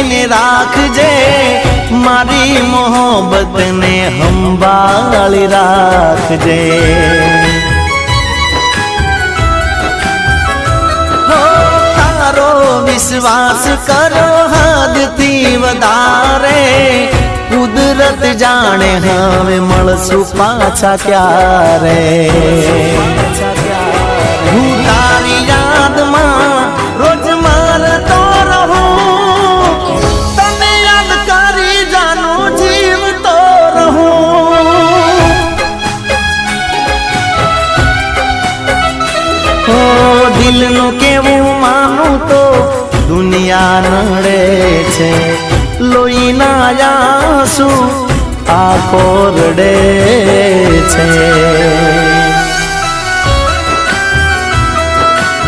સંભાળીને રાખજે, મારી મોહબ્બતને સંભાળી રાખજે। તારો વિશ્વાસ કરો હદથી વધારે, કુદરત જાણે હવે મળશું પાછા ક્યારે। હું તારી યાદમાં રોજ મરતો રહું, તને યાદ કરી જાનું જીવતો રહું। ઓ દિલનું કેવું માનું તો દુનિયા નડે છે, લોહીના આંસુ આંખો રડે છે।